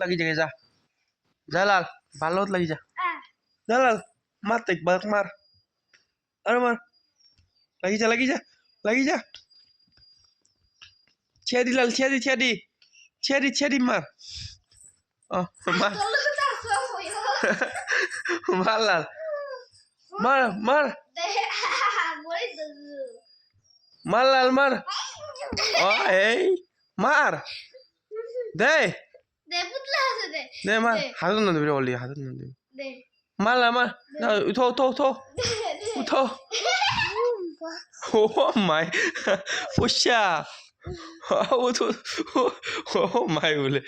লাগি যাগে যা যা লাল ভালো লাগি যা যা লাল মার তেক বাক মার আরে মার লাগি যা লাগি যা লাগি যা ছেড়ি লাল ছেড়ি ছেড়ি ছেড়ি ছেড়ি মার মার মার লাল মার মার মার লাল মার এই মার দে দে মার হাত না দিবি ওলি হাত না দিবি মার লাল মার উঠো উঠো উঠো উঠো ও মাই পুষা উঠো ও মাই বলে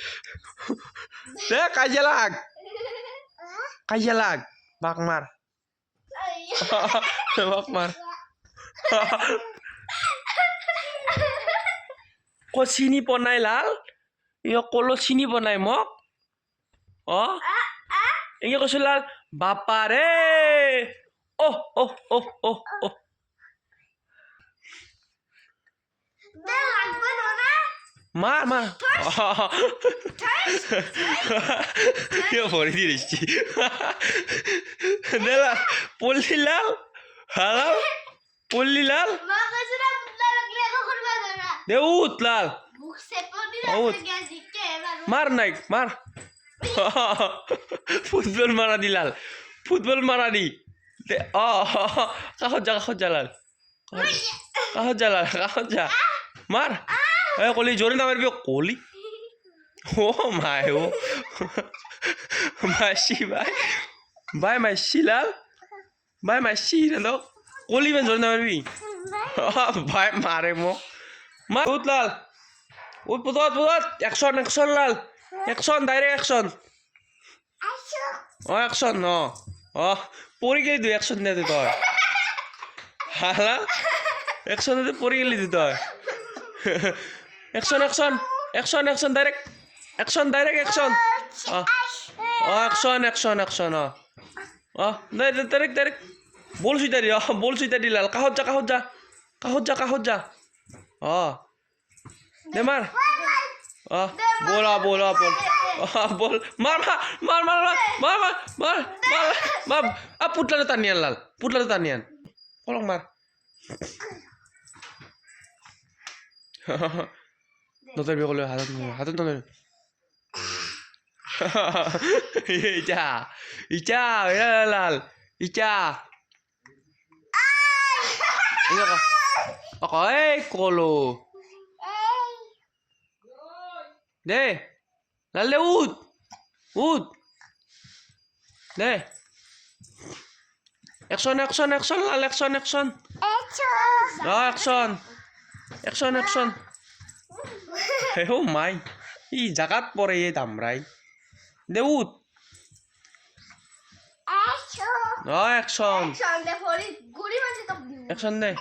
দে কাজিয়া লাগ বাক মার বাক মার ক চিনি বনাই লাল কলো চিনি বনাই মোক এনেকে কৈছো লাল বাপা ৰে মাৰ মাৰ ভৰি দি দিছি দে লাল পল্লি লাল লাল পল্লি লাল দে উঠ লাল মার নাই মার ফুটবল মারা দি লাল ফুটবল মারা দি কাষত যা লাল কাষত যা লাল কাষত যা মার কলি জোরে নামাৰিবি কলি মাই মাইছি বাই মাইছি লাল বাই মাইছি লাল কলি ইমান জোৰে নামাৰিবি বাই মাৰে মোক মার উঠ লাল উঠ পুতত একশন একশন লাল একশন ডাইরেক্ট একশন একশন পৰি গেলি তুই একশন দে তই হালা একশন দে পৰি গেলি তই action action action action direct action action action direct বল সুইতা দি লাল কাষত যা দে মাৰ বল বল মাৰ পুতলাটো টানি আন লাল পুতলাটো টানি আন কলক মাৰ নতৰিবি ক'লে হাতত নতৰিবি ইটা লাল ইটা এই কলো দে লাল দে উঠ দে একশন লাল একশন ও মাই ই জাগাত পৰে এই দামৰাই দে উঠ একশন দে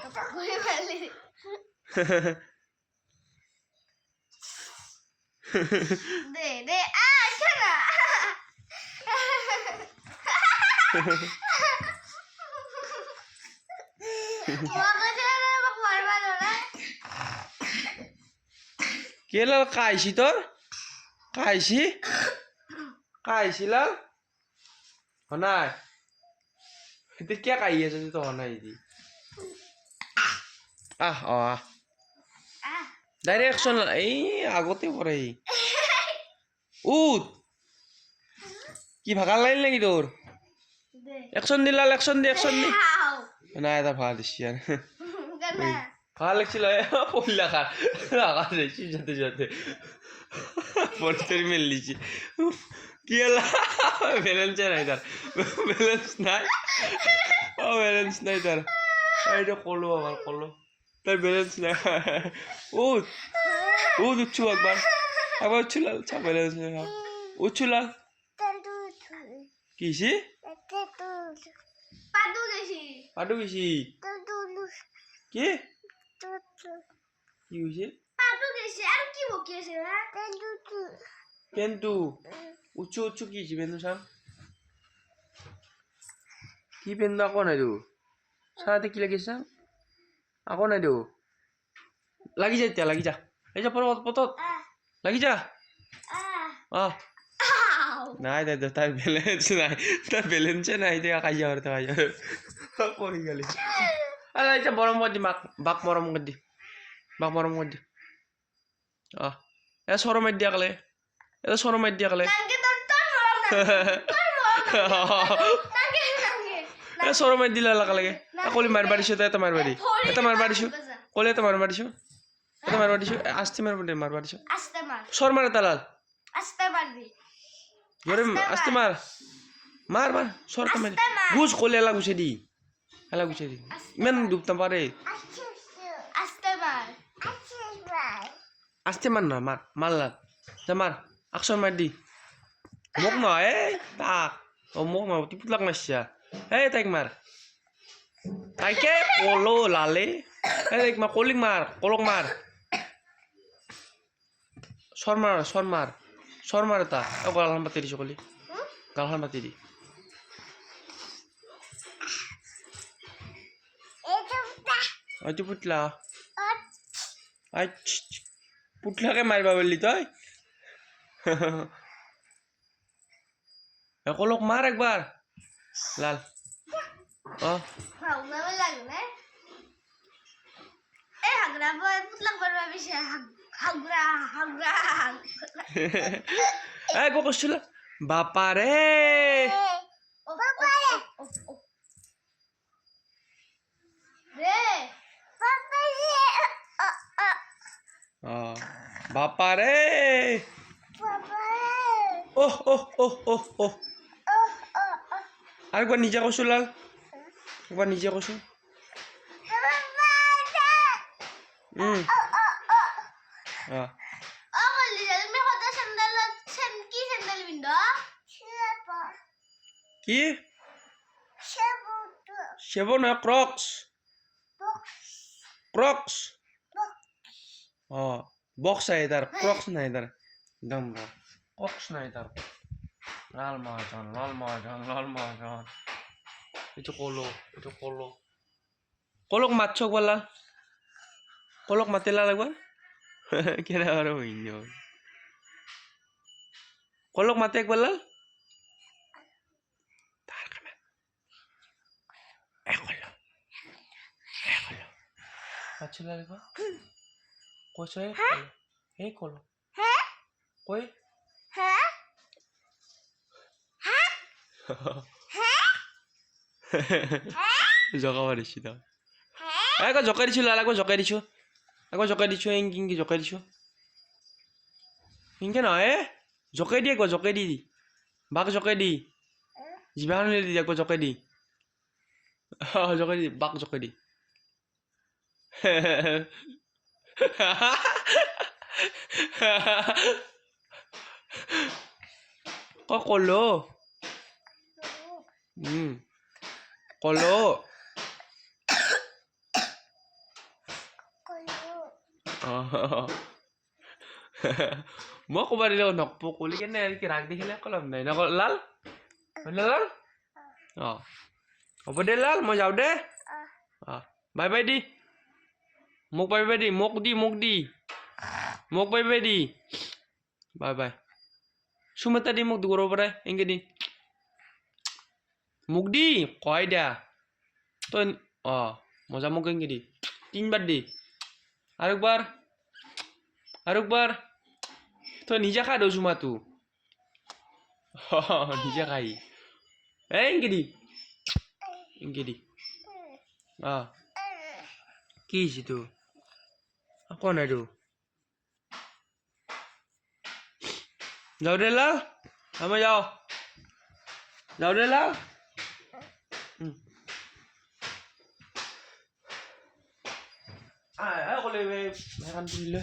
কে লাল কাইছি তোর কাইছি লাল হনাই এটা কে কাই আছে তো হনাই দি ডাইরেকশন এই আগতে পরে উঠ কি ভাগাল লাইন নাকি তোর একশন দি লাল একশন দি না এটা ভাগা দিচ্ছি আর ভালো লাগছিল পড়লা যাতে পরিচয় মেললিছি কি হলো ব্যালেন্স নাই তার ব্যালেন্স নাই তার এইটা কলো আমার তার ব্যালেন্স নাই উঠছু একবার উঠছু লাল ব্যালেন্স নাই উঠছু লাল কিছি পাটু গেছি কি কি হইছে পেন্টু উচ্চু কি হইছে পেন্টু সাম কি পেন্টু আকৌ নাই তো সারাতে কি লাগিছে আকৌ নাই তো লাগি যা এতিয়া লাগি যা এই যা পতত লাগি যা নাই দে তার ব্যালেন্স নাই তার ব্যালেন্সে নাই দে কাজিয়া পড়ি গেলি আরে এটা মরম করে দি বাপ মরম করে দি বাপ মরম করে দি এ সরম দিয়া কালে এটা সরম দিয়া কালে এ সরম দিলে লাগা লাগে কলি মারবা দিছো তো এটা মারবা দি এটা মারবা দিছো কলি এটা মারবা দিছো এটা মারবা দিছো আস্তে মারবা দিছো সর মারে তালাল জোরে আস্তে মার মার মার সর তো মার ঘুষ কলি এলা ঘুষে দি ইমান ডুবতে পারে আস্তে মার না মারলা যা মার আকশন মার দি মোক নয় তাক ও মোক নয় তুই পুতলাক মারছিয়া তাইক মার তাইকে কলো লালে তাইক মার কলিক মার কলক মার সর মার তা গালখান পাতি দিছো কলি গালখান পাতি দি তুই পুতলা পুতলাকে মারবা বললি তুই কলক মার একবার লাল করছিল বাপারে বাপারে ওহ ওহ ওহ ওহ ওহ আরেকবার নিজে কইছো লাল একবার নিজে কইছো কি সেবো না ক্রক্স বক্স है इधर क्रॉक्स नहीं इधर एकदम क्रॉक्स नहीं इधर लाल महाजन itu kolok macho wala kolok matela lagwan kira aro inyo kolok matek wala tar kana ekolo achila lagwa koche kolo koi জকা মারিছি তো একবার জকাই দিছো লাল একবার জকাই দিছো ইংকি জকাই দিছো ইংকে নয় জকাই দি একবার জকাই দি বাঘ জকাই দি জিভাখন দি একবার জকাই দি জকাই দি বাঘ জকাই দি কলো কলো মই ক'বা দিলে নকপো কলি কেনে ৰাগ দেখিলে কলম নাই নক লাল লাল হ'ব দে লাল মই যাওঁ দে বাই বাই দি মোক বাই বাই দি মোক bye by the bye bye চুম এটা দি মোক দূৰৰ পৰা এংকে দি মোক দি কয় দিয়া তই মজা মোক এংকে দি 3 বার দি আরেকবার তো নিজে খা দো চুমা তু নিজে খাই এংকে দি কি হয়েছে তো কোন আরো যাও রে লাল আমি যাও রে লাল কলে এখন তুলিলে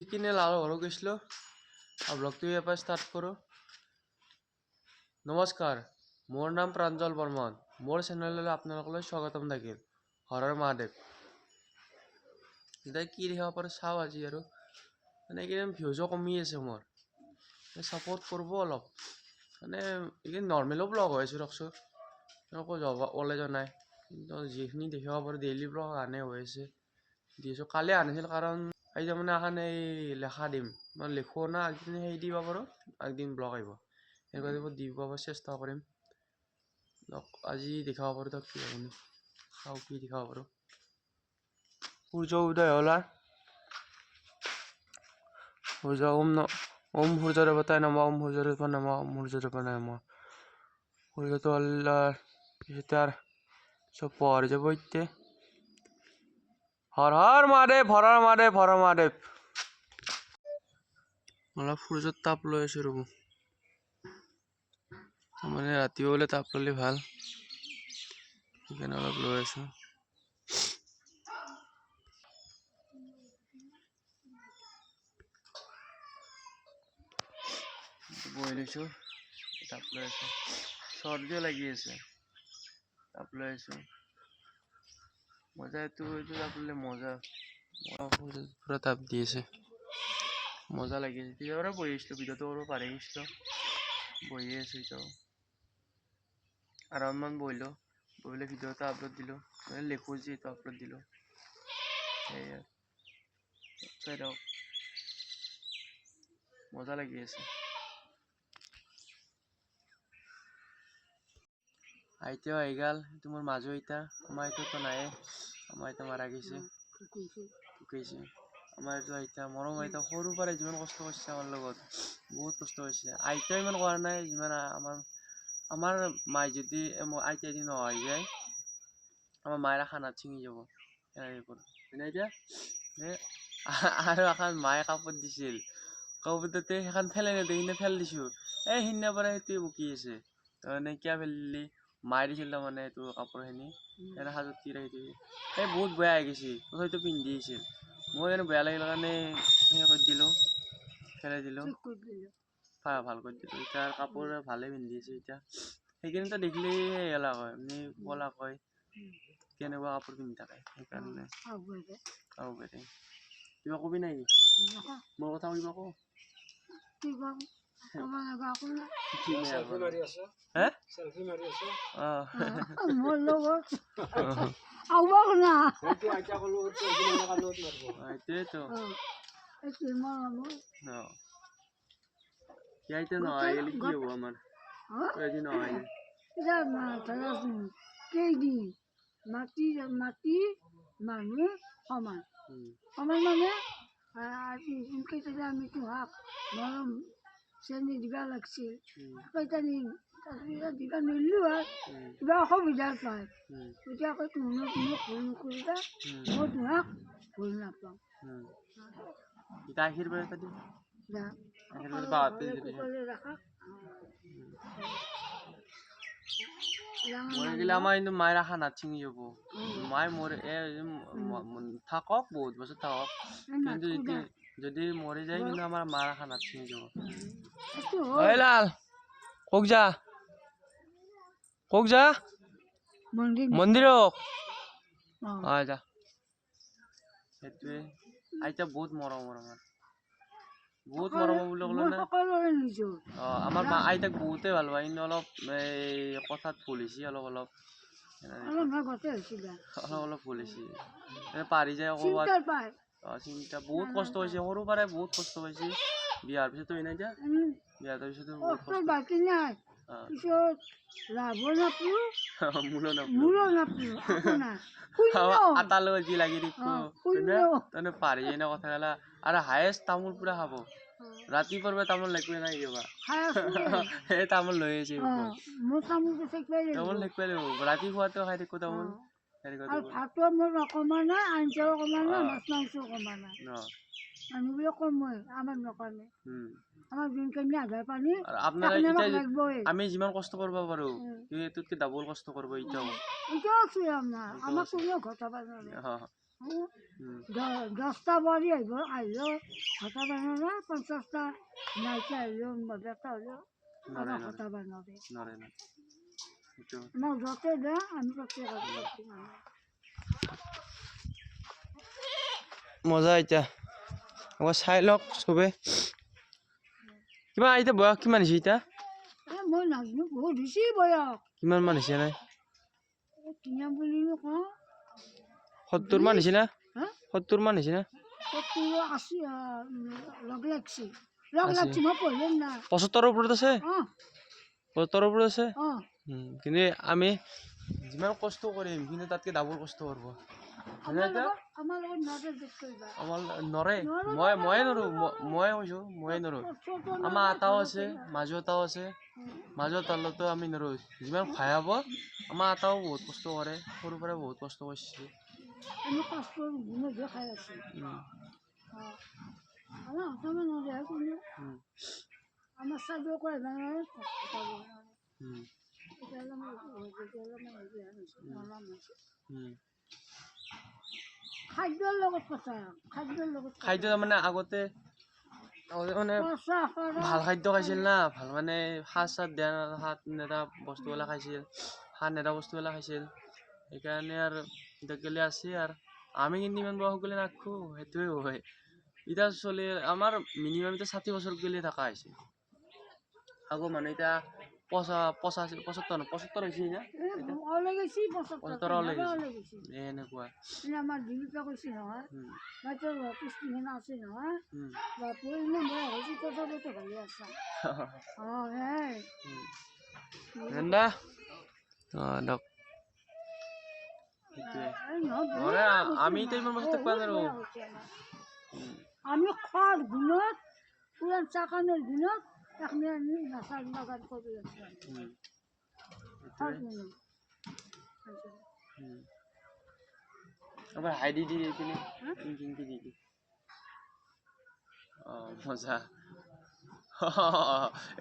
কিনে লাল ঘর গেছিল আর ব্লগটি এবার স্টার্ট করো নমস্কার মোর নাম প্ৰাঞ্জল বৰ্মন মোৰ চ্যানেললৈ আপোনালোকলৈ স্বাগতম থাকিল হৰৰ মহাদেৱ এতিয়া কি দেখাব পাৰো চাও আজি আৰু মানে এইকেইদিন ভিউজো কমি আছে মোৰ সাপোৰ্ট কৰবো অলপ মানে এইকেইদিন নৰ্মেলো ব্লগ হৈ আছে ৰকচোন আকৌ যাব ওলাই যোৱা নাই কিন্তু যিখিনি দেখিব পাৰোঁ ডেইলি ব্লগ আনে হৈ আছে দিছোঁ কালি আনিছিল কাৰণ আজি তাৰমানে এখন এই লেখা দিম মই লিখোঁ না আগদিন সেই দিব পাৰোঁ আগদিন ব্লগ আহিব এনেকুৱা দিব চেষ্টা কৰিম আজি দেখাব পাৰোঁ তাক কি আপুনি চাওঁ কি দেখাব পাৰোঁ সূৰ্য উদয় হ'ল সূৰ্য ওম সূৰ্য দেৱতাই নমঃ ওম সূৰ্য দেৱতাই নমঃ ওম সূৰ্য দেৱতাই নমঃ সূৰ্যটো হ'ল পিছতে আৰ সব পৰে যাব ইতে হৰ হৰ মহাদেব হৰ হৰ মহাদেব হৰ হৰ মহাদেব অলপ সূৰ্যৰ তাপ লৈ আছো ৰ'ব মানে ৰাতি হ'লে তাপ ল'লে ভাল সেইকাৰণে অলপ লৈ আছো বহি লৈছো তাপ লৈ আছো চৰ্দিও লাগি আছে তাপ লৈ আছো মজা এইটো তাপ ল'লে মজা পুৰা তাপ দি আছে মজা লাগি আছে তেতিয়া বহি আছিলো ভিডিঅ'টো কৰিব পাৰি গৈছিলো বহি আছো এতিয়াও আৰামমান বহিলো ভিডিঅ' এটা আপলোড দিলো লিখো যে এইটো আপলোড দিলো সেয়া চাই দিয়ক মজা লাগি আছে আইতাও আহি গ'ল এইটো মোৰ মাজু আইতা আমাৰ আইতাতো নায়ে আমাৰ আইতা মাৰা গৈছে ঢুকাইছে আমাৰ এইটো আইতা মৰম আইতা সৰুৰ পৰাই যিমান কষ্ট কৰিছে আমাৰ লগত বহুত কষ্ট কৰিছে আইতাও ইমান কৰা নাই যিমান আমাৰ মায়ে যদি আইতা যদি নহয় যায় আমাৰ মায়েৰ খানাত ছিঙি যাব আৰু এখন মায়ে কাপোৰ দিছিল কাপোৰতে সেইখন ফেলাই নিদিওঁ সিদিনা ফেল দিছোঁ সিদিনাৰ পৰা সেইটোৱে বকি আছে তাৰমানে কিয় ফেলিলি মায়ে দিছিল তাৰমানে এইটো কাপোৰখিনি এনে সাজত কি ৰাখি দিবি বহুত বেয়া হৈ গৈছে তথাপিতো পিন্ধি আহিছিল মই এনে বেয়া লাগিল কাৰণে সেই কৰি দিলোঁ ফেলাই দিলোঁ ভাল কৰি দিলোঁ এতিয়া কাপোৰ ভালে পিন্ধি আছে এতিয়া সেইখিনিতো দেখিলে হেলা হয় বলা কয় কেনেকুৱা কাপোৰ পিন্ধি থাকে সেইকাৰণে কিবা কবি নেকি মোৰ কথা কিবা কওঁ মাটি মানুহ সমান সমান মানে আমি তোমাক মৰম চেনী দিবা লাগছিল দিবা নিদিলো হয় কিবা অসুবিধা পায় তেতিয়া আকৌ তুমি ভুল নকৰিবা মই তোমাক ভুল নাপাওঁ ৰাখা আমাৰ কিন্তু মায়ের খানাত ছিঙি যাব মায়ে মরে থাকক বহুত বছর থাকক কিন্তু যদি মরে যায় কিন্তু আমার মার খানাত ছিঙি যাব লাল কক যা মন্দির যা সেইটোৱে আইতা বহুত মৰম আমাৰ বহুত মৰম বুলি ক'লে না আমাৰ মা আইতাক বহুতে ভাল পায় কিন্তু অলপ কথাত ভুল হৈছে অলপ অলপ ভুল হৈছে পাৰি যায় ক'ৰবাত চিন্তা বহুত কষ্ট হৈছে সৰু পৰাই বহুত কষ্ট পাইছে বিয়াৰ পিছতো নাই যা বিয়াৰ পিছতো আটাৰ লগত যি লাগি তাৰমানে পাৰি যায় না কথা গেলা আৰু হায়েষ্ট তামোল পুৰা খাব ৰাতিপুৱাৰ পৰা তামোল লেকুৱে নাই কিবা সেই তামোল লৈ আহিছে তামোল লেকুৱাই লাগিব ৰাতি খোৱাটো খাই থাকো তামোল আমি যিমান কষ্ট কৰিব পাৰো এইটোতকে ডাবল কষ্ট কৰিব এতিয়াও 10টা বাৰী আহিলেও ঘটা বানালে 50টা নাইকিয়া আহিলেও মজাটা হ'লেও ঘটা বানাবে আমাক য'তে দে আমি তাতে মজা এতিয়া চাই লওক চবে কিমান এতিয়া বয়স কিমান হৈছে এতিয়া মই নাজানো বহুত বেছি বয়স কিমান মান হৈছে নাই কিনা বুলিনো কওঁ 70 মান হৈছে না হা 70 মান হৈছে না 70 80 লগ লাগছি মই পঢ়িম না 75 ওপৰত আছে অঁ 75 ওপৰত আছে অঁ কিন্তু আমি যিমান কষ্ট কৰিম কিন্তু তাতকে ডাবল কষ্ট কৰিব আমাৰ লগত নৰে যোগ কৰিবা আমাৰ নৰে ময়ে নৰো ময়ে কৈছো ময়ে নৰো আমাৰ আটাও আছে মাজু আটাও আছে মাজু তলতো আমি নৰো যিমান ভাই হ'ব আমাৰ আটাও বহুত কষ্ট কৰে সৰুৰ পৰা বহুত কষ্ট কৰিছে আমি কষ্টৰ গুণে খাই আছো আমাৰ অসমে নৰে কোনো আমাৰ চাদৰ কৰে নহয় খাদ্যৰ লগত কথা খাদ্য মানে আগতে মানে ভাল খাদ্য খাইছিল না ভাল মানে সাজ চাত দিয়া হাত নেতা বস্তুবিলাক খাইছিল সাৰ নেতা বস্তুবিলাক খাইছিল সেইকাৰণে আৰু গেলে আছে আৰু আমি কিন্তু ইমান বয়স গ'লে নাখো সেইটোৱে হয় এতিয়া চলি আমাৰ মিনিমাম এতিয়া 60 বছৰ গেলে থকা হৈছে আগৰ মানুহ এতিয়া 75 হৈছে না এনেকুৱা আমাৰ দিলীপে কৈছে নহয় মই তোৰ পুষ্টিহীন আছে নহয় বাপু ইমান বেয়া হৈছে তথাপিতো ভালে আছা অঁ সেই আমি এতিয়া ইমান বস্তু পোৱা নাৰো আমি খোৱাৰ গুণত পুৰাণ চাকানৰ গুণত এখনি আমি নাচাৰ বাগান কৰি আছো আবার হাইডি দি দিলে কিনকি দি মজা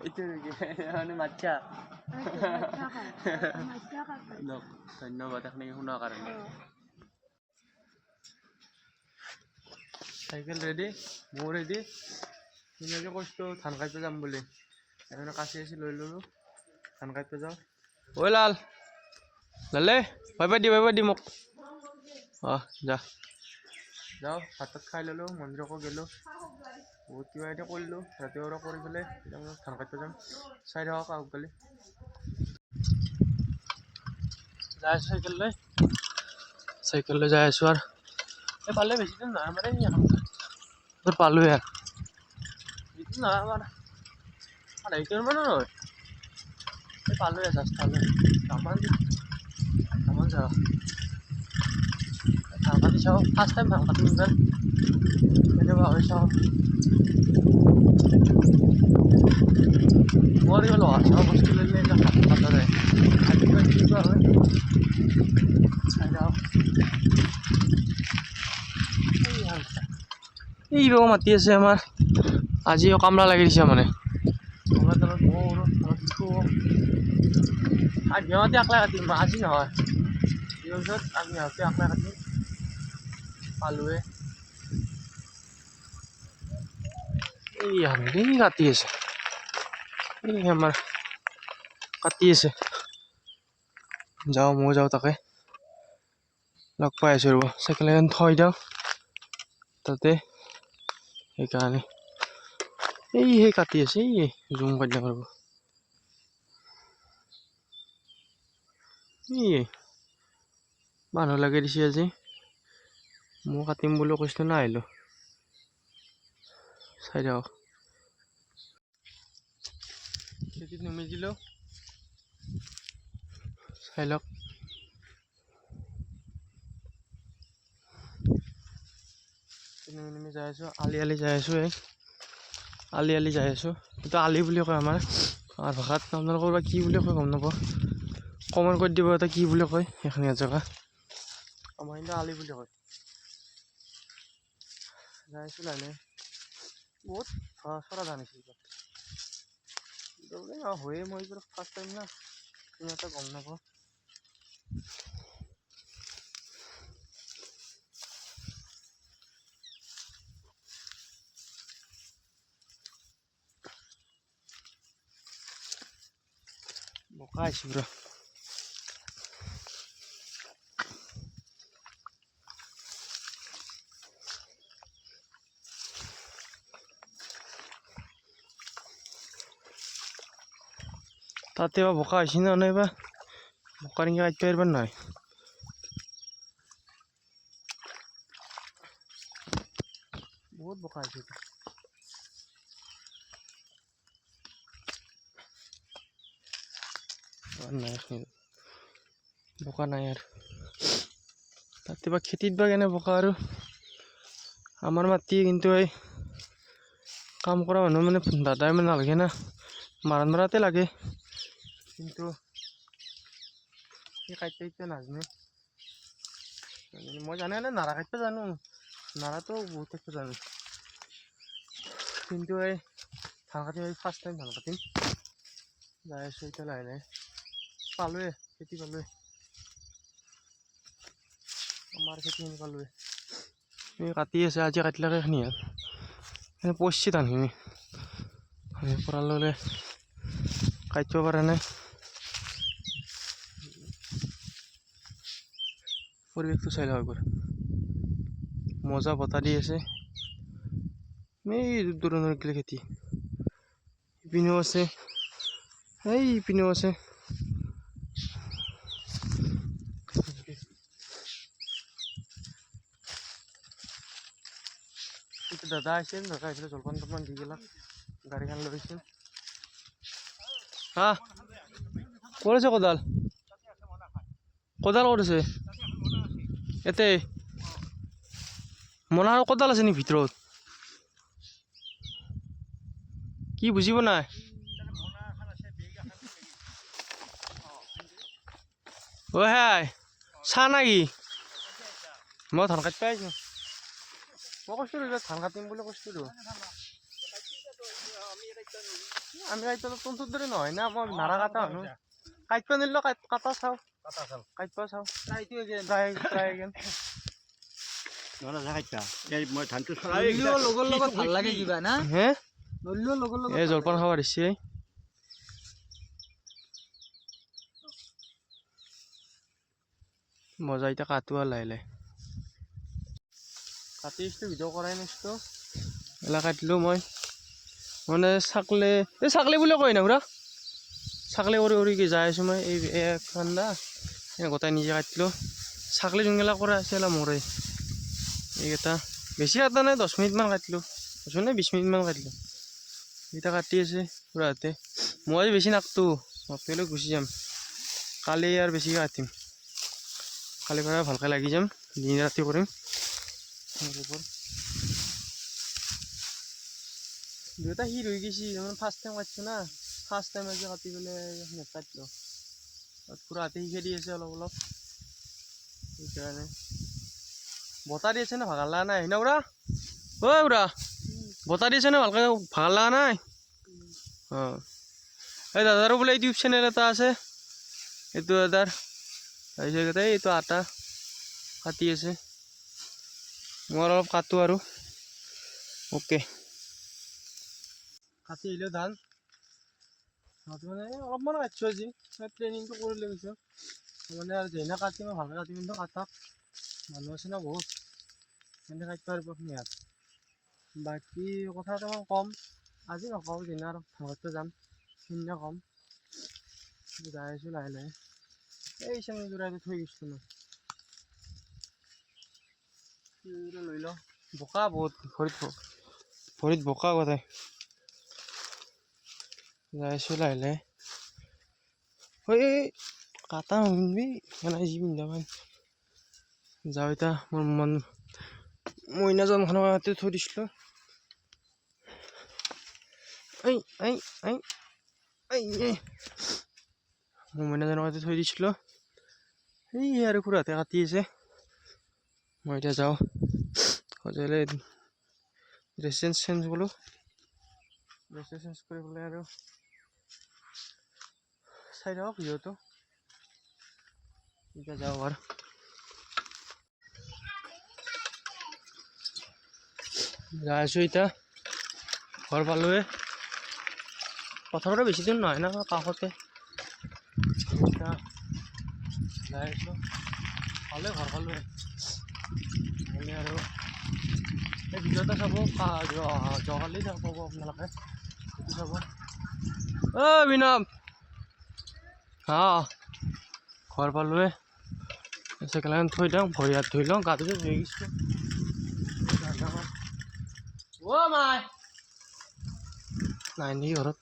এইটো মানে মাচ্ছা ধন্যবাদ এখনি শুনাৰ কাৰণে চাইকেল ৰেডি মোৰ ৰেডি ধুনীয়াকৈ কৈছোঁ ধান কাটিব যাম বুলি সেইকাৰণে কাচি আছি লৈ ল'লোঁ ধান কাটিব যাওঁ ঐ লাল লালে বাই দি মোক যা যাওঁ ভাত তাত খাই ল'লোঁ মন্দিৰকো গ'লোঁ বহুত কিবা এতিয়া কৰিলোঁ ৰাতিপুৱা কৰি পেলাই ধান কাটিব যাম চাই থাকক আগকালি যাই আছোঁ চাইকেল লৈ যাই আছোঁ আৰু এই পালে বেছি দিন নহয় মানে পালোৱে আৰু বেছি নহয় আমাৰ 2.5 কিলোমিটাৰ নহয় এই পালোৱে জাষ্ট পালোৱে কামান যাওঁ ধান কাটি চাওঁ ফাৰ্ষ্ট টাইম ধান কাটিম এইবাৰ কেনেকুৱা হৈ চাওঁ মই কিবা লহা চহা বস্তু লৈ হাত কাটা যায় কিবা হয় চাই যাওঁ এই ৰকম মাতি আছে আমাৰ আজিও কামৰা লাগি দিছে মানে কামৰা তলত মাতি আকলাই কাটিম আজি নহয় পিছত আমি সিহঁতে আকলাই কাটিম পালোৱে এই হান্দি কাটি আছে এই আমাৰ কাটি আছে যাওঁ মই যাওঁ তাকে লগ পাই আছোঁ ৰ'ব চাইকেল এখন থৈ দিওঁ তাতে সেইকাৰণে সেই কাটি আছে এই জুম কৰি দিওঁ ৰ'ব এই মানুহ লাগি দিছে আজি মই কাটিম বুলি কৈছিলোঁ নাহিলোঁ চাই দিয়ক খেতিত নুমি দিলোঁ চাই লওক যাই আছোঁ আলি যাই আছোঁ আলি যাই আছোঁ এইটো আলি বুলি কয় আমাৰ ভাষাত আপোনালোকৰ বা কি বুলি কয় গম নাপাওঁ কমেণ্ট কৰি দিব এটা কি বুলি কয় সেইখিনি জেগা আমাৰ কিন্তু আলি বুলি কয় যাই আছোঁ লাইনে বহুত চৰা ধান আহিছিল হয়ে মই ফাৰ্ষ্ট টাইম না তুমি এটা গম নাপাওঁ বোকা আহিছোঁ পুৰা তাতে বা বোকা আহিছে না নাইবা বোকা নেকি কাটিব পাৰিব নহয় বহুত বোকা হৈছে এতিয়া নাই বোকা নাই আৰু তাতে বা খেতিত বা কেনে বোকা আৰু আমাৰ মাটি কিন্তু এই কাম কৰা মানুহ মানে দাদাই মানে নালাগে না মাৰণ মাৰাতে লাগে কিন্তু সেই কাটতে এতিয়া নাজানে মই জানে নাৰা কাটতে জানো নাৰাটো বহুত কাটতে জানো কিন্তু এই ধান কাটিম ফাৰ্ষ্ট টাইম ধান কাটিম যাই আছোঁ এতিয়া লাহে লাহে পালোৱে খেতি পালোৱে আমাৰ খেতিখিনি পালোৱে কাটি আছে আজি কাটিলাকে এইখিনি পচছি ধানখিনি পৰা ল'লে কাটিব পৰা নাই পৰিৱেশটো চাই লওঁ একবাৰ মজা বতাহ দি আছে এই দূৰ দূৰণিৰ খেতি ইপিনেও আছে এই ইপিনেও আছে দাদা আহিছে দাদা আহিলে জলপান তলপান দি গেলাক গাড়ীখন লৈ আহিছিল হা ক'ত আছে কোদাল কোদাল ক'ত আছে এতে মনাৰ কোদাল আছে নি ভিতৰত কি বুজিব নাই অ হাই চাহ নাকি মই ধান কাটিব আহিছোঁ মই কৈছিলোঁ ধান কাটিম বুলি কৈছিলোঁ আমি কাটিলে তন্তুৰ দৰে নহয় না মই নাৰা কাটা মানুহ কাটিব নিদিলেও কাটা চাওঁ কাটিব চাওঁ এই জলপান খাব দিছে মজা এতিয়া কাটো আৰু লাহে লাহে কাটি আছিলোঁ ভিডিঅ' কৰাই নাছিলোঁ এলা কাটিলোঁ মই মানে ছাগলী এই ছাগলী বুলি কয় না পুৰা ছাগলী কৰি কৰি কি যাই আছোঁ মই এই এক ঘণ্টা গোটাই নিজে কাটিলোঁ ছাগলী যোনগিলা কৰা আছে এলা মৰে এইকেইটা বেছি কাটা নাই 10 মিনিটমান কাটিলোঁ 10 নে 20 মিনিটমান কাটিলোঁ এইকেইটা কাটি আছে পুৰাতে মই বেছি নাকটো নাকটোলৈ গুচি যাম কালি আৰু বেছিকৈ কাটিম কালিৰ পৰা ভালকৈ লাগি যাম দিন ৰাতি কৰিম দুটা সি ৰৈ গৈছে ফাৰ্ষ্ট টাইম কাটিছোঁ না ফাৰ্ষ্ট টাইম আজি কাটি পেলাই নেকাটিলোঁ পুৰা হাতে শিকাই দি আছে অলপ অলপ সেইকাৰণে বতাহ দি আছে না ভাগৰ লগা নাই না বুঢ়া ঐ বুঢ়া বতাহ দি আছে না ভালকৈ ভাগৰ লগা নাই অঁ এই দাদাৰো বোলে ইউটিউব চেনেল এটা আছে এইটো দাদাৰ তাৰপিছত এইটো আটা কাটি আছে মই অলপ কাটো আৰু অ'কে কাটি আহিলেও ধান মানে অলপমান কাটিছোঁ আজি ট্ৰেইনিংটো কৰি লৈ গৈছোঁ মানে আৰু যেনে কাটি মই ভালকৈ কাটি কিন্তু কাটাক মানুহ আছে না বহুত সেনে কাটিব পাৰিব ইয়াত বাকী কথা এটা মই ক'ম আজি নকওঁ যেনে আৰু ঘৰতে যাম সেইদিনা ক'ম যাই আছোঁ লাহে লাহে এই চেঙযোৰা থৈ গৈছিলোঁ মই লৈ লওঁ বোকা বহুত ভৰিত বোকা গোটাই যাই আছোঁ লাহে লাহে ঐ কাটা নিবি মানে যি পিন্ধামান যাওঁ এতিয়া মোৰ মন মইনাজনখনৰ কাষতে থৈ দিছিলোঁ মোৰ মইনাজনৰ কাষতে থৈ দিছিলোঁ এই আৰু খুৰাহঁতে কাটি আছে মই এতিয়া যাওঁ সজালে ড্ৰেছ চেঞ্জ কৰোঁ ড্ৰেছ চেঞ্জ কৰি পেলাই আৰু চাই থাকক ভিডিঅ'টো এতিয়া যাওঁ আৰু যাই আছোঁ এতিয়া ঘৰ পালোৱে পথাৰতে বেছি দিন নহয় না কাষতে এতিয়া যাই আছোঁ ভালে ঘৰ পালোৱে ভালে আৰু এই ভিডিঅ' এটা চাব যোৱাকালি পাব আপোনালোকে সেইটো চাব অ' বিনম ঘৰ পালোৱে চাইকেলখন থৈ দিওঁ ভৰি হাত ধুই লওঁ গাটো ধুই গৈছোঁ অ' মাই নাই নেকি ঘৰত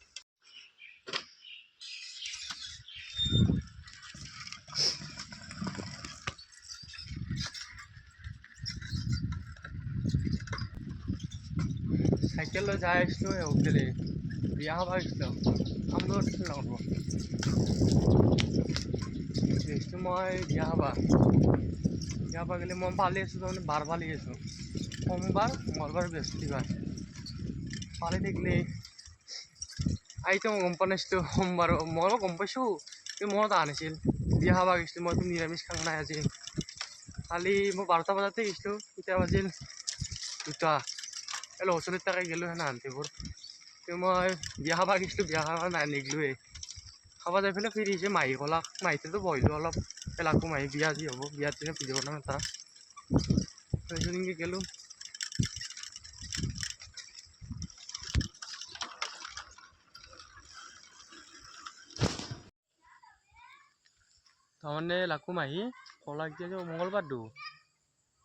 চাইকেল লৈ যাই আছিলোঁ হোটেলে বিয়া খাব আহিছিলোঁ কামটো নহ'ব গৈছিলোঁ মই বিয়া খাবা গ'লে মই পালি আছোঁ তাৰমানে বাৰ পালি আছোঁ সোমবাৰ মঙলবাৰ বৃহস্পতিবাৰ পালি থাকিলে আইতো মই গম পোৱা নাছিলোঁ সোমবাৰ মই গম পাইছোঁ কিন্তু মনত অহা নাছিল বিয়া খাব গৈছিলোঁ মইতো নিৰামিষ খাং নাই আজি কালি মই 12টা বজাতে গৈছিলোঁ কেতিয়া বাজিল 2টা ল'ৰা ছোৱালীৰ তাকে গ'লোঁ সেনে শান্তিপুৰ তো মই বিয়া খাব গৈছিলোঁ বিয়া খাব নিগলোৱেই খাব যাই পেলাই ফিৰি আহিছে মাহী ক'লাক মাহীটোতো বহিলোঁ অলপ পেলাকো মাহী বিয়া যি হ'ব বিয়াৰ দিনা ভিডিঅ' বনাম এটা তাৰপিছত এনেকৈ গ'লোঁ তাৰমানে লাকো মাহী ক'লাক যে মঙলবাৰটো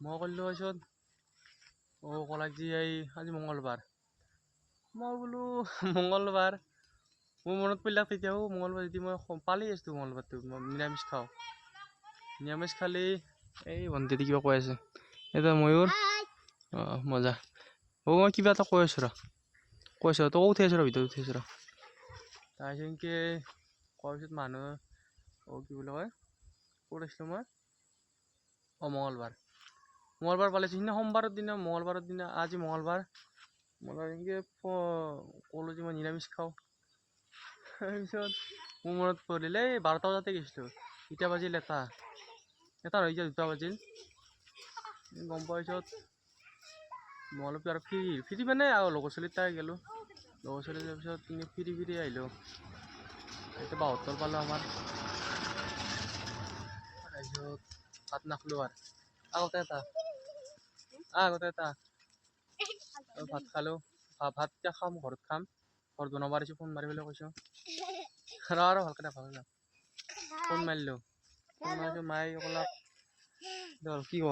মই ক'লোঁ তাৰপিছত ক'লাক যে আজি মঙলবাৰ মই বোলো মঙলবাৰ মোৰ মনত পৰিলাক তেতিয়াও মঙলবাৰ যদি মই পালি আছোঁ মঙলবাৰটো মই নিৰামিষ খাওঁ নিৰামিষ খালি এই ভণ্টিতে কিবা কৈ আছে এটা ময়ূৰ অঁ মজা মই কিবা এটা কৈ আছোঁ তই উঠি আছোঁ ভিতৰত উঠি আছোঁ তাৰপিছত এনেকৈ কোৱাৰ পিছত মানুহ কি বুলি কয় ক'ত আছিলোঁ মই মঙলবাৰ পালিছোঁ সিদিনা সোমবাৰৰ দিনা মঙলবাৰৰ দিনা আজি মঙলবাৰ এনেকৈ ক'লোঁ যে মই নিৰামিষ খাওঁ তাৰপিছত মোৰ মনত পৰিল এই 12টা বজাতে গৈছিলোঁ এতিয়া বাজিল এটা হৈ যায় 2টা বাজিল গম পোৱাৰ পিছত মই অলপ আৰু ফিৰি মানে আৰু লগৰ ছোৱালীৰ তাই গ'লোঁ লগৰ ছোৱালী যোৱাৰ পিছত ফিৰি আহিলোঁ এতিয়া 72 পালোঁ আমাৰ তাৰপিছত ভাত নাখালোঁ আৰু আগতে এটা ভাত খালোঁ ভাত এতিয়া খাম ঘৰত খাম ঘৰত বনাব পাৰিছোঁ ফোন মাৰিবলৈ কৈছোঁ আৰু ভালকৈ নাখাওঁ ফোন মাৰিলোঁ মায়ে ক'লাক কি ক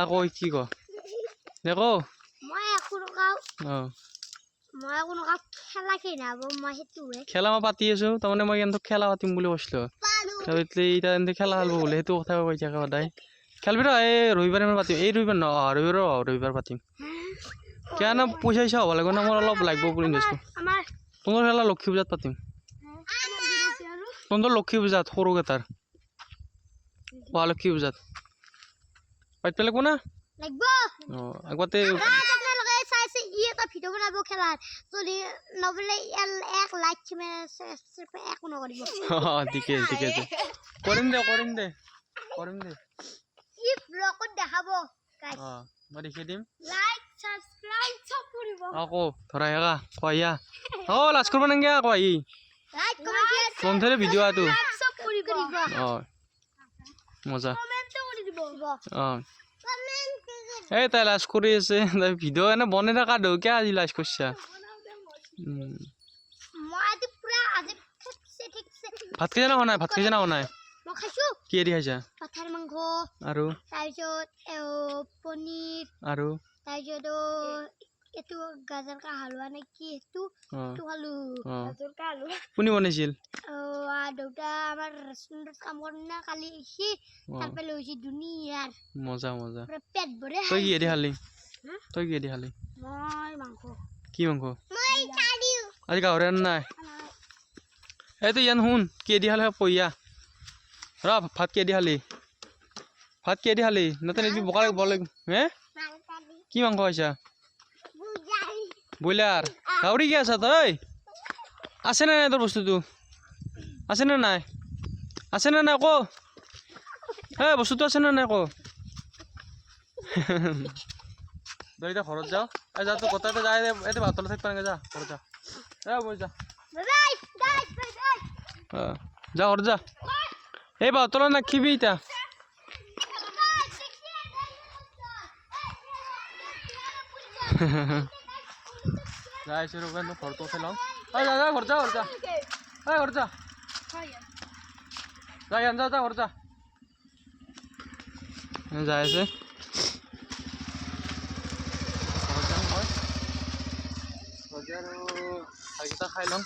আকৌ কি ক দে ক খেলা মই পাতি আছোঁ তাৰমানে মই কিন্তু খেলা পাতিম বুলি কৈছিলোঁ এতিয়া খেলা খেলিব বোলে সেইটো কথা কৈ থাকে সদায় খেলবি ৰ এই ৰবিবাৰে মই পাতিম এই ৰবিবাৰ ৰবিবাৰ পাতিম কিয় পইচা হ'ব লাগিব না মোৰ অলপ লাগিব বুলি ইনভেষ্ট তোমাৰ খেলা লক্ষী পূজাত পাতিম তহঁতৰ লক্ষী পূজাত সৰুকেইটাৰ লক্ষী পূজাত পাতিব লাগিব না অঁ আগতে ঠিকে আছে কৰিম দে অঁ মই দেখি দিম আকৌ ধৰা কোৱা অঁ লাজ কৰিব নালাগে আকৌ আহি ফোনতে ভিডিঅ' আটো অঁ মজা অঁ এই তাই লাজ কৰি আছে ভিডিঅ' এনে বনাই থকা কিয় আজি লাজ কৰিছা ভাত খাইছা না ভাত খাইছা না কিহেদি খাইছা আৰু পনীৰ আৰু তাৰপিছত এইটো গাজৰ কা হালৱা নে কি এইটো খালো গাজৰ কা হালৱা কোনে বনাইছিল দেউতা আমাৰ ৰেষ্টুৰেণ্টত কাম কৰে না কালি আহিছি তাৰ পৰা লৈছি দুনিয়াৰ মজা পেট ভৰে তই কিহেদি খালি মই মাংস কি মাংস আজি গাহৰি আন নাই এইটো ইয়ান শুন কিহেদি খালি পইয়া ৰ ভাত কিহেদি খালি নতুন এদিন বকা লাগিব হে কি মাংস খাইছা ব্ৰইলাৰ গাহৰি কি আছা তই আছেনে নাই তোৰ বস্তুটো আছেনে নাই ক বস্তুটো আছেনে নাই ক তই এতিয়া ঘৰত যাওঁ যা তোৰ গোটেই যায় এতিয়া ভাতলৈ থাকিব নালাগে যা ঘৰত যা বৈ যা ঘৰত যা এই ভাতলৈ নাখিবি এতিয়া যাই আছোঁ ৰ'বা ঘৰটো উঠাই লওঁ যা ঘৰত যা ঘৰত যা ঘৰত যা যাই আছে এতিয়া আৰু ভাতকেইটা খাই ল'ম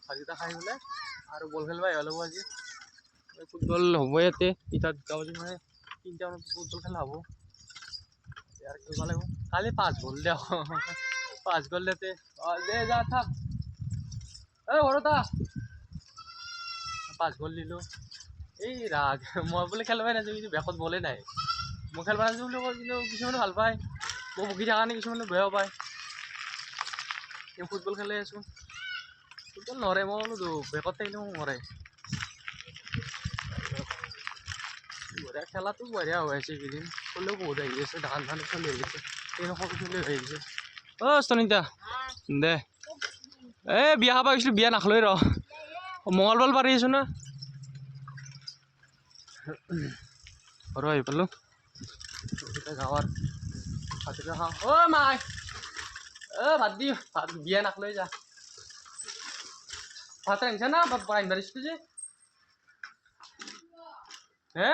ভাতকেইটা খাই পেলাই আৰু বল খেলিব আহিব লাগিব আজি ফুটবল হ'ব ইয়াতে এতিয়া 2টা বাজি মানে 3টা মানত ফুটবল খেলা হ'ব ইয়াৰ খেলিব লাগিব কালি 5 গ'ল দে 5 গ'ল দে দে যা থাক ঘৰত 5 গ'ল দিলোঁ এই ৰাগ মই বোলে খেলিবই নাযাওঁ কিন্তু বেকত বলে নাই মই খেলিব নাযাওঁ বুলি কয় কিন্তু কিছুমানে ভাল পায় মই বকি থকা কাৰণে কিছুমানে বেয়াও পায় ফুটবল খেলি আছোঁ ফুটবল নৰে মই বোলো বেকত থাকিলে মোক নৰে বঢ়িয়া খেলাটো বঢ়িয়া হৈ আছে এইকেইদিন চলিও বহুত আহি আছে ধান চলি আহি আছে সকলো চলি আহি আছে স্তনিতা দে বিয়া খাব গৈছিলোঁ বিয়া নাখালৈ ৰ মঙলবাৰ পাৰি আছোঁ না ঘৰ আহি পালোঁ গাঁৱৰ ভাতকেইটা খাওঁ মাই ভাত দি ভাত বিয়া নাখালৈ যা ভাত ৰান্ধিছা না আনিব দিছিলোঁ যে হে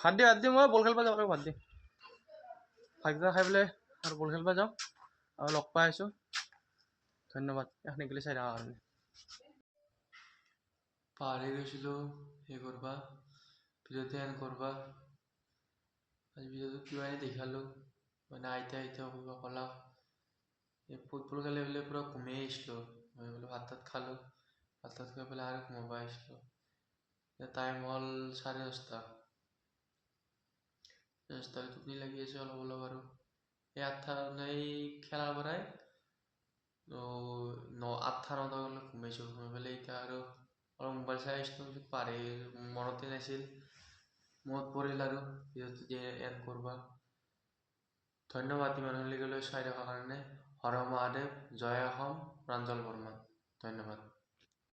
ভাত দি মই বল খেলিব যাওঁ ভাত দি ভাতকেইটা খাই পেলাই আৰু বল খেলিব যাওঁ আৰু লগ পাই আছোঁ ধন্যবাদ এখনি গ'লে চাই থকা কাৰণে পাহৰি গৈছিলোঁ সেই কৰবা ভিডিঅ'টো এণ্ড কৰবা আজি ভিডিঅ'টো কিবা দেখালোঁ মানে আইতা ক'লা এই ফুটবল খেলি পেলাই পূৰা ঘুমিয়ে আহিছিলোঁ মই বোলো ভাত তাত খালোঁ ভাত তাত খাই পেলাই আৰু ঘুমাব আহিছিলোঁ টাইম হ'ল 10:30 টোপনি লাগি আছে অলপ অলপ আৰু এই 8টা এই খেলাৰ পৰাই 8টা 9টা ঘুমাইছোঁ ঘুমাই পেলাই এতিয়া আৰু অলপ মোবাইল চাই আছিলোঁ পিছত পাহৰি মনতে নাছিল মনত পৰিল আৰু ভিডিঅ'টো এণ্ড কৰবা ধন্যবাদ ইমানলৈকে চাই থকাৰ কাৰণে হৰ মহাদেৱ জয় অসম প্ৰাঞ্জল বৰ্মন ধন্যবাদ।